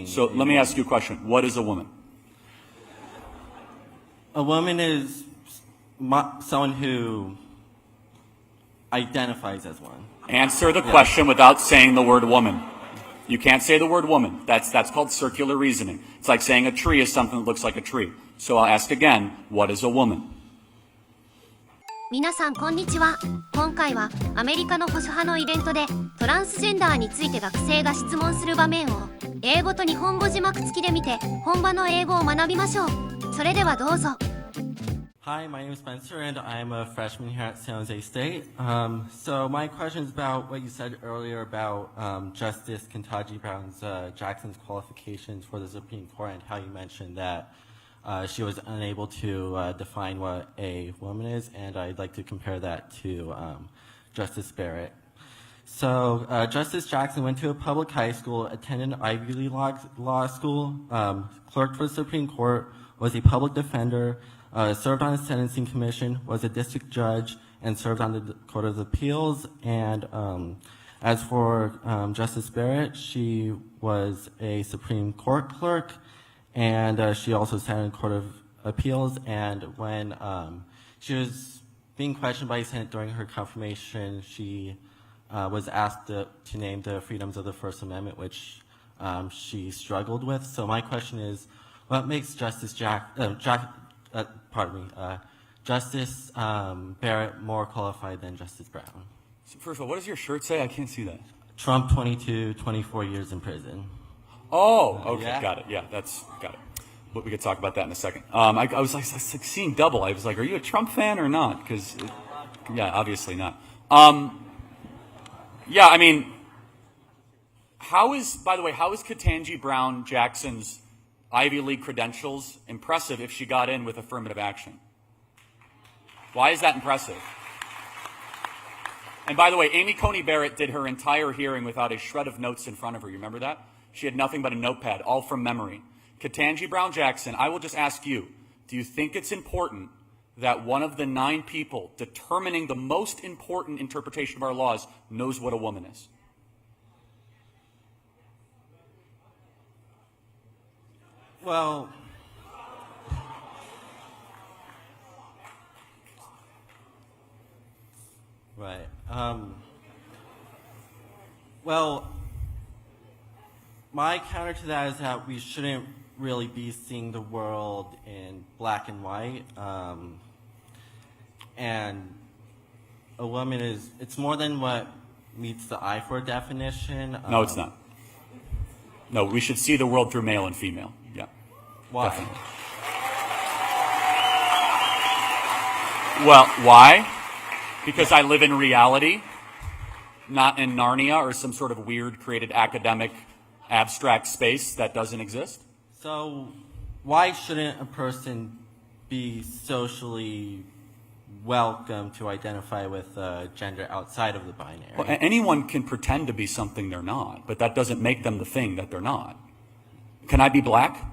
being. So let me ask you a question. What is a woman? A woman is someone who identifies as one. Answer the question without saying the word woman. You can't say the word woman. That's called circular reasoning. It's like saying a tree is something that looks like a tree. So I'll ask again, what is a woman? 皆さんこんにちは。今回はアメリカの保守派のイベントでトランスジェンダーについて学生が質問する場面を英語と日本語字幕付きで見て本場の英語を学びましょう。それではどうぞ。Hi, my name is Spencer, and I'm a freshman here at San Jose State. So my question is about what you said earlier about Justice Ketanji Brown's Jackson's qualifications for the Supreme Court, and how you mentioned that she was unable to define what a woman is, and I'd like to compare that to Justice Barrett. So Justice Jackson went to a public high school, attended an Ivy League law school, clerked for the Supreme Court, was a public defender, served on the Sentencing Commission, was a district judge, and served on the Court of Appeals. And as for Justice Barrett, she was a Supreme Court clerk, and she also sat in the Court of Appeals. And when she was being questioned by the Senate during her confirmation, she was asked to name the freedoms of the First Amendment, which she struggled with. So my question is, what makes Justice Justice Barrett more qualified than Justice Brown? So first of all, what does your shirt say? I can't see that. Trump 24 years in prison. Oh, okay, Yeah. Got it. Yeah, got it. But we could talk about that in a second. I was like seeing double. I was like, are you a Trump fan or not? Because, yeah, obviously not. Yeah, I mean, by the way, how is Ketanji Brown Jackson's Ivy League credentials impressive if she got in with affirmative action? Why is that impressive? And by the way, Amy Coney Barrett did her entire hearing without a shred of notes in front of her. You remember that? She had nothing but a notepad, all from memory. Ketanji Brown Jackson, I will just ask you, do you think it's important that one of the 9 people determining the most important interpretation of our laws knows what a woman is? Well, right. Well, my counter to that is that we shouldn't really be seeing the world in black and white. And a woman it's more than what meets the eye for a definition. No, it's not. No, we should see the world through male and female. Yeah. Why? Definitely. Well, why? Because I live in reality, not in Narnia or some sort of weird created academic abstract space that doesn't exist. So why shouldn't a person be socially welcome to identify with gender outside of the binary? Well, anyone can pretend to be something they're not, but that doesn't make them the thing that they're not. Can I be black?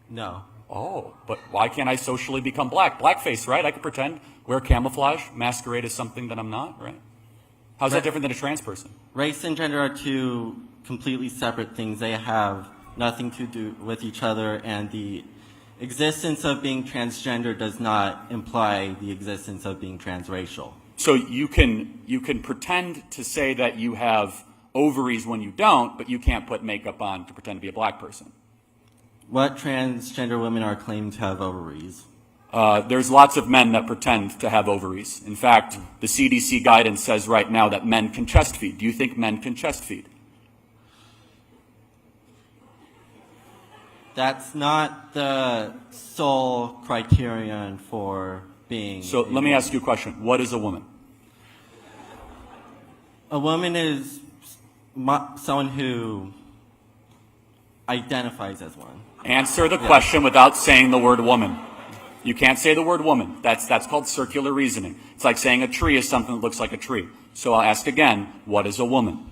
No. Oh, but why can't I socially become black? Blackface, right? I could pretend, wear camouflage, masquerade as something that I'm not, right? How's that different than a trans person? Race and gender are two completely separate things. They have nothing to do with each other, and the existence of being transgender does not imply the existence of being transracial. So you can pretend to say that you have ovaries when you don't, but you can't put makeup on to pretend to be a black person. What transgender women are claiming to have ovaries? There's lots of men that pretend to have ovaries. In fact, the CDC guidance says right now that men can chest feed. Do you think men can chest feed? That's not the sole criterion for being. So let me ask you a question. What is a woman? A woman is someone who identifies as one. Answer the question without saying the word woman. You can't say the word woman. That's called circular reasoning. It's like saying a tree is something that looks like a tree. So I'll ask again, what is a woman?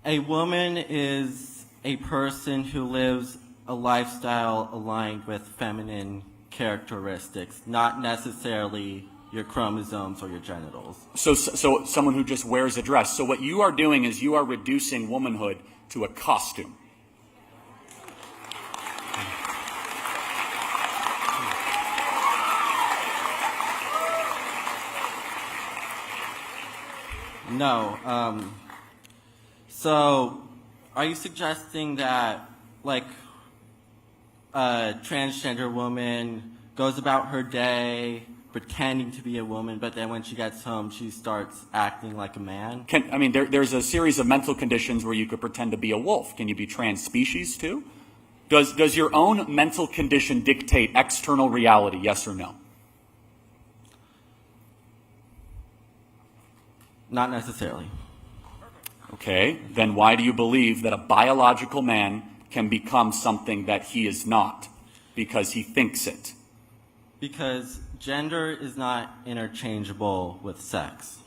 A woman is a person who lives a lifestyle aligned with feminine characteristics, not necessarily your chromosomes or your genitals. So someone who just wears a dress. So what you are doing is you are reducing womanhood to a costume. No. So, are you suggesting that, like, a transgender woman goes about her day pretending to be a woman, but then when she gets home, she starts acting like a man? There's a series of mental conditions where you could pretend to be a wolf. Can you be trans species too? Does your own mental condition dictate external reality, yes or no? Not necessarily. Okay, then why do you believe that a biological man can become something that he is not? Because he thinks it. Because gender is not interchangeable with sex.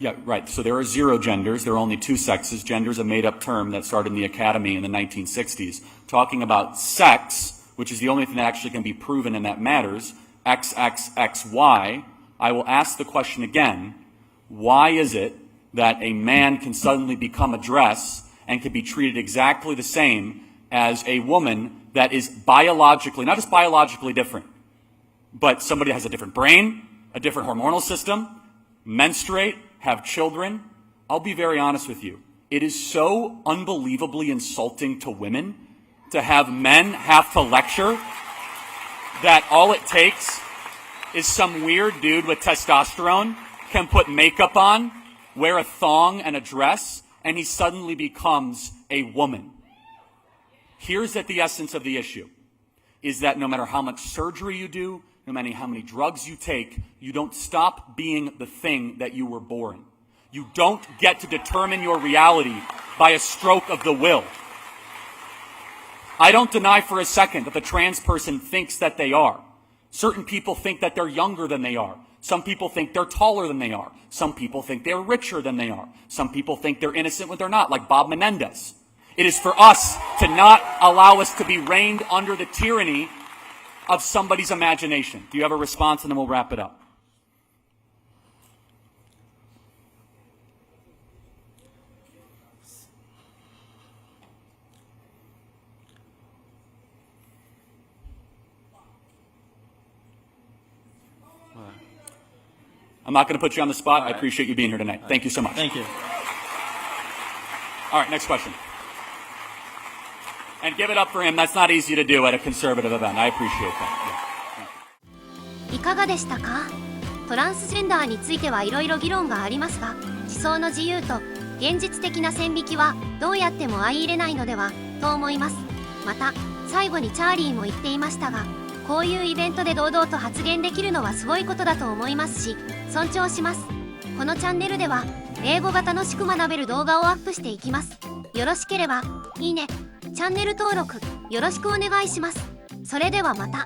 Yeah, right. So there are 0 genders. There are only 2 sexes. Gender is a made-up term that started in the academy in the 1960s. Talking about sex, which is the only thing that actually can be proven and that matters, X, X, X, Y, I will ask the question again, why is it that a man can suddenly become a dress and can be treated exactly the same as a woman that is biologically, not just biologically different, but somebody has a different brain, a different hormonal system, menstruate, have children? I'll be very honest with you. It is so unbelievably insulting to women to have men have to lecture that all it takes is some weird dude with testosterone can put makeup on, wear a thong and a dress, and he suddenly becomes a woman. Here's at the essence of the issue, is that no matter how much surgery you do, no matter how many drugs you take, you don't stop being the thing that you were born. You don't get to determine your reality by a stroke of the will. I don't deny for a second that the trans person thinks that they are. Certain people think that they're younger than they are. Some people think they're taller than they are. Some people think they're richer than they are. Some people think they're innocent when they're not, like Bob Menendez. It is for us to not allow us to be reined under the tyranny of somebody's imagination. Do you have a response? And then we'll wrap it up. I'm not going to put you on the spot. I appreciate you being here tonight. Thank you so much. Thank you. All right, next question. And give it up for him. That's not easy to do at a conservative event. I appreciate that.いかがでしたか？トランスジェンダーについてはいろいろ議論がありますが、思想の自由と現実的な線引きはどうやっても相入れないのではと思います。また、最後にチャーリーも言っていましたが、こういうイベントで堂々と発言できるのはすごいことだと思いますし、尊重します。このチャンネルでは英語が楽しく学べる動画をアップしていきます。よろしければいいね、チャンネル登録よろしくお願いします。それではまた。